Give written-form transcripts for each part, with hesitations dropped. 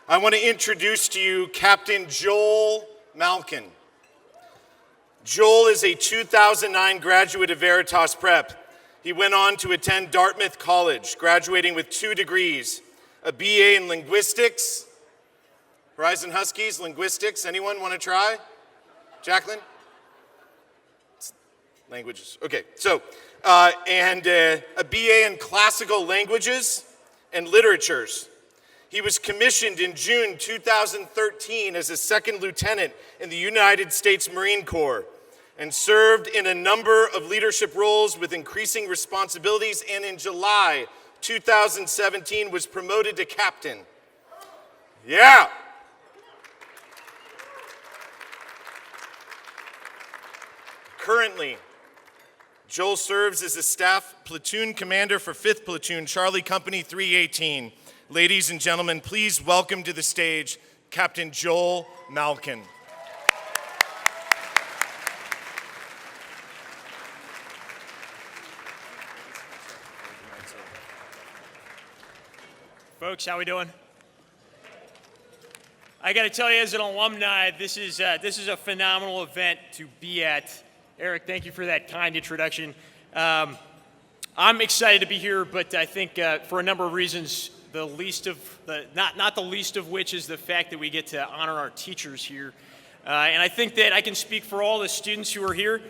I want to introduce to you Captain Joel Malkin. Joel is a 2009 graduate of Veritas Prep. He went on to attend Dartmouth College, graduating with 2 degrees, a BA in linguistics. Horizon Huskies, linguistics, anyone want to try? Jacqueline? Languages, okay. And a BA in classical languages and literatures. He was commissioned in June 2013 as a second lieutenant in the United States Marine Corps and served in a number of leadership roles with increasing responsibilities, and in July 2017 was promoted to captain. Yeah. Currently, Joel serves as a staff platoon commander for 5th Platoon, Charlie Company 318. Ladies and gentlemen, please welcome to the stage Captain Joel Malkin. Folks, how we doing? I got to tell you, as an alumni, this is a phenomenal event to be at. Eric, thank you for that kind introduction. I'm excited to be here, but I think for a number of reasons, not the least of which is the fact that we get to honor our teachers here. And I think that I can speak for all the students who are here.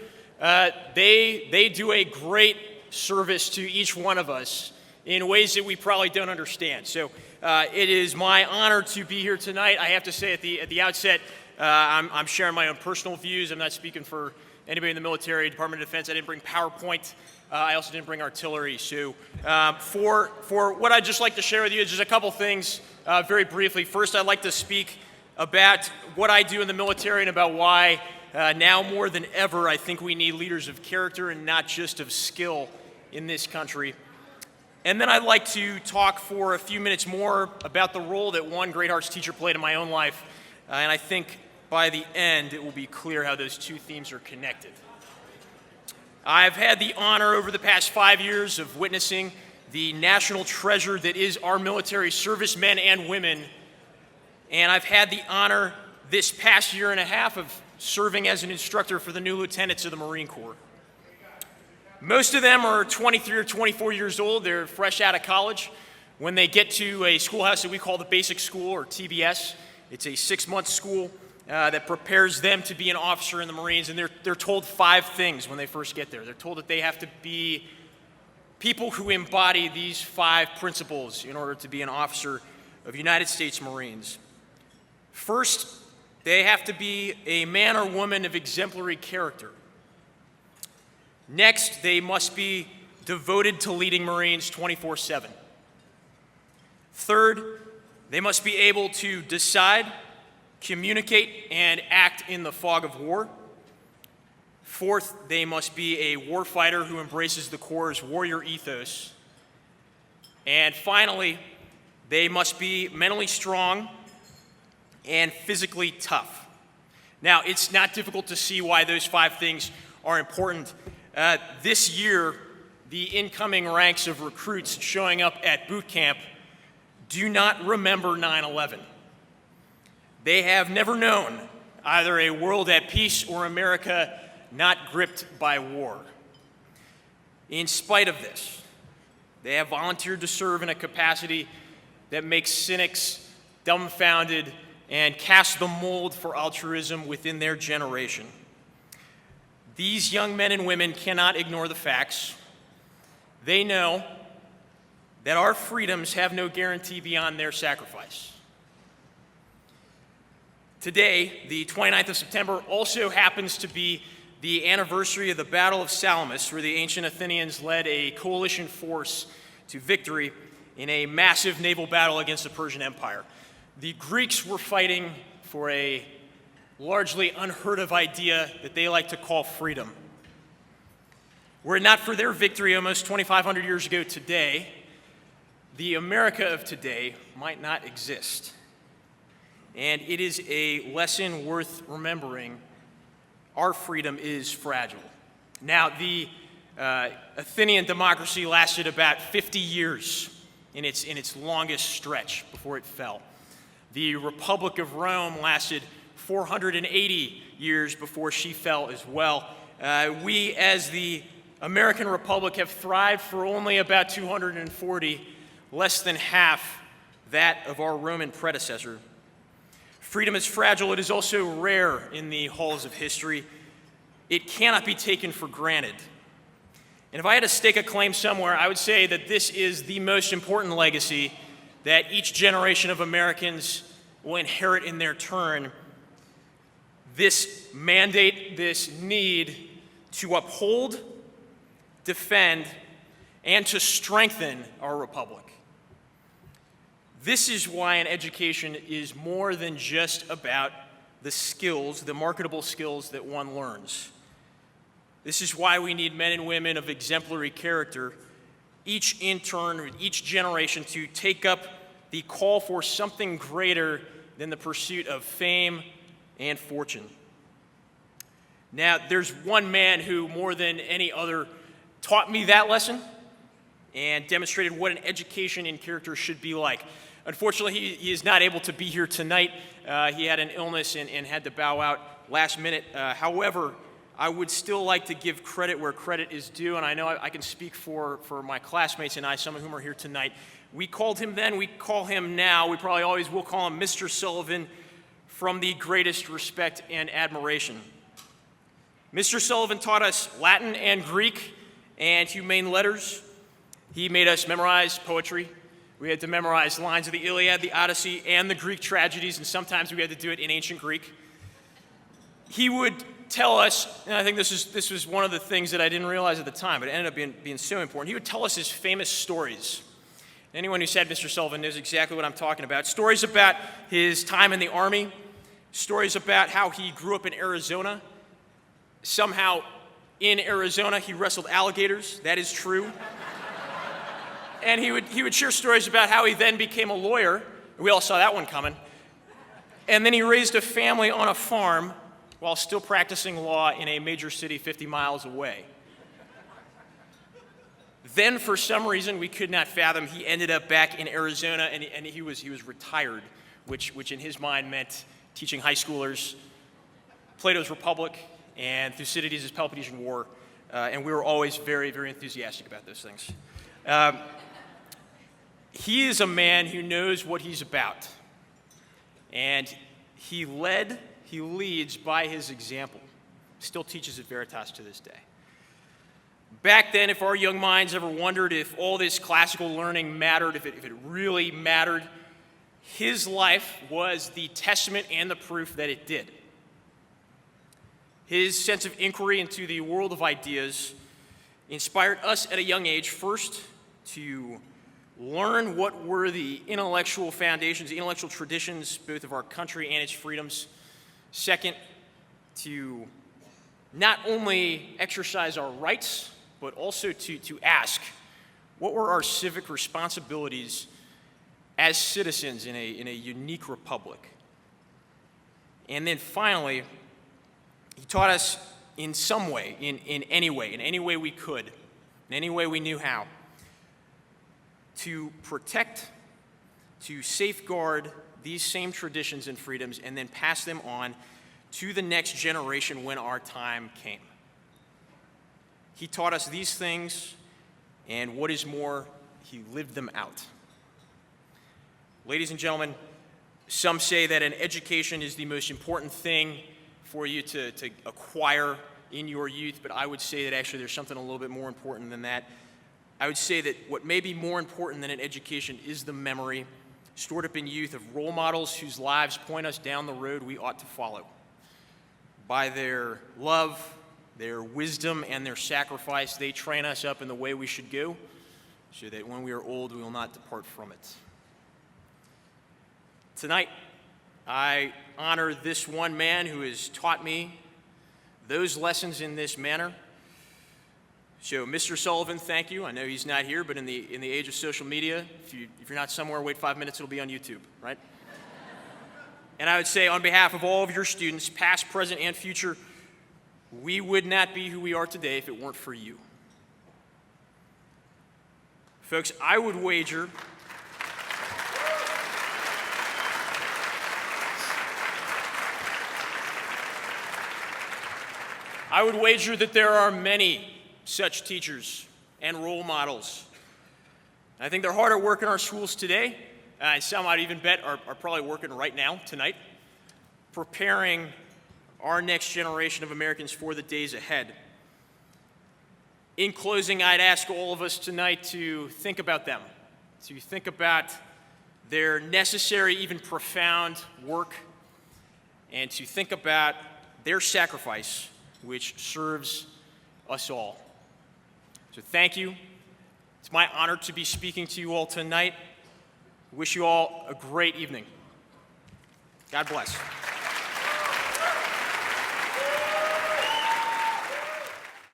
They do a great service to each one of us in ways that we probably don't understand. So it is my honor to be here tonight. I have to say at the outset, I'm sharing my own personal views. I'm not speaking for anybody in the military, Department of Defense. I didn't bring PowerPoint. I also didn't bring artillery. So for what I'd just like to share with you is just a couple things very briefly. First, I'd like to speak about what I do in the military and about why now more than ever I think we need leaders of character and not just of skill in this country. And then I'd like to talk for a few minutes more about the role that one Great Hearts teacher played in my own life. And I think by the end, it will be clear how those two themes are connected. I've had the honor over the past 5 years of witnessing the national treasure that is our military servicemen and women. And I've had the honor this past year and a half of serving as an instructor for the new lieutenants of the Marine Corps. Most of them are 23 or 24 years old. They're fresh out of college. When they get to a schoolhouse that we call the Basic School, or TBS, it's a 6-month school that prepares them to be an officer in the Marines, and they're told 5 things when they first get there. They're told that they have to be people who embody these 5 principles in order to be an officer of United States Marines. First, they have to be a man or woman of exemplary character. Next, they must be devoted to leading Marines 24/7. Third, they must be able to decide, communicate, and act in the fog of war. Fourth, they must be a warfighter who embraces the Corps' warrior ethos. And finally, they must be mentally strong and physically tough. Now, it's not difficult to see why those 5 things are important. This year, the incoming ranks of recruits showing up at boot camp do not remember 9/11. They have never known either a world at peace or America not gripped by war. In spite of this, they have volunteered to serve in a capacity that makes cynics dumbfounded and casts the mold for altruism within their generation. These young men and women cannot ignore the facts. They know that our freedoms have no guarantee beyond their sacrifice. Today, the 29th of September, also happens to be the anniversary of the Battle of Salamis, where the ancient Athenians led a coalition force to victory in a massive naval battle against the Persian Empire. The Greeks were fighting for a largely unheard of idea that they like to call freedom. Were it not for their victory almost 2,500 years ago today, the America of today might not exist. And it is a lesson worth remembering. Our freedom is fragile. Now, the Athenian democracy lasted about 50 years in its longest stretch before it fell. The Republic of Rome lasted 480 years before she fell as well. We, as the American Republic, have thrived for only about 240, less than half that of our Roman predecessor. Freedom is fragile. It is also rare in the halls of history. It cannot be taken for granted. And if I had to stake a claim somewhere, I would say that this is the most important legacy that each generation of Americans will inherit in their turn. This mandate, this need to uphold, defend, and to strengthen our republic. This is why an education is more than just about the skills, the marketable skills that one learns. This is why we need men and women of exemplary character, each intern, each generation, to take up the call for something greater than the pursuit of fame and fortune. Now, there's one man who, more than any other, taught me that lesson and demonstrated what an education in character should be like. Unfortunately, he is not able to be here tonight. He had an illness and had to bow out last minute. However, I would still like to give credit where credit is due, and I know I can speak for my classmates and I, some of whom are here tonight. We called him then, we call him now, we probably always will call him Mr. Sullivan, from the greatest respect and admiration. Mr. Sullivan taught us Latin and Greek and humane letters. He made us memorize poetry. We had to memorize lines of the Iliad, the Odyssey, and the Greek tragedies, and sometimes we had to do it in ancient Greek. He would tell us, and I think this was one of the things that I didn't realize at the time, but it ended up being so important. He would tell us his famous stories. Anyone who said Mr. Sullivan knows exactly what I'm talking about. Stories about his time in the Army, stories about how he grew up in Arizona. Somehow in Arizona he wrestled alligators. That is true. And he would share stories about how he then became a lawyer. We all saw that one coming. And then he raised a family on a farm while still practicing law in a major city 50 miles away. Then, for some reason we could not fathom, he ended up back in Arizona, and he was retired, which in his mind meant teaching high schoolers Plato's Republic and Thucydides' Peloponnesian War, and we were always very, very enthusiastic about those things. He is a man who knows what he's about, and he leads by his example. Still teaches at Veritas to this day. Back then, if our young minds ever wondered if all this classical learning mattered, if it really mattered, his life was the testament and the proof that it did. His sense of inquiry into the world of ideas inspired us at a young age, first, to learn what were the intellectual foundations, the intellectual traditions, both of our country and its freedoms. Second, to not only exercise our rights, but also to ask, what were our civic responsibilities as citizens in a unique republic? And then finally, he taught us in some way, in any way we could, in any way we knew how, to protect, to safeguard these same traditions and freedoms, and then pass them on to the next generation when our time came. He taught us these things, and what is more, he lived them out. Ladies and gentlemen, some say that an education is the most important thing for you to acquire in your youth, but I would say that actually there's something a little bit more important than that. I would say that what may be more important than an education is the memory stored up in youth of role models whose lives point us down the road we ought to follow. By their love, their wisdom, and their sacrifice, they train us up in the way we should go, so that when we are old, we will not depart from it. Tonight, I honor this one man who has taught me those lessons in this manner. So, Mr. Sullivan, thank you. I know he's not here, but in the age of social media, if you're not somewhere, wait 5 minutes, it'll be on YouTube, right? And I would say, on behalf of all of your students, past, present, and future, we would not be who we are today if it weren't for you. Folks, I would wager I would wager that there are many such teachers and role models. I think they're hard at work in our schools today, and some I'd even bet are probably working right now, tonight, preparing our next generation of Americans for the days ahead. In closing, I'd ask all of us tonight to think about them, to think about their necessary, even profound work, and to think about their sacrifice, which serves us all. So thank you. It's my honor to be speaking to you all tonight. I wish you all a great evening. God bless.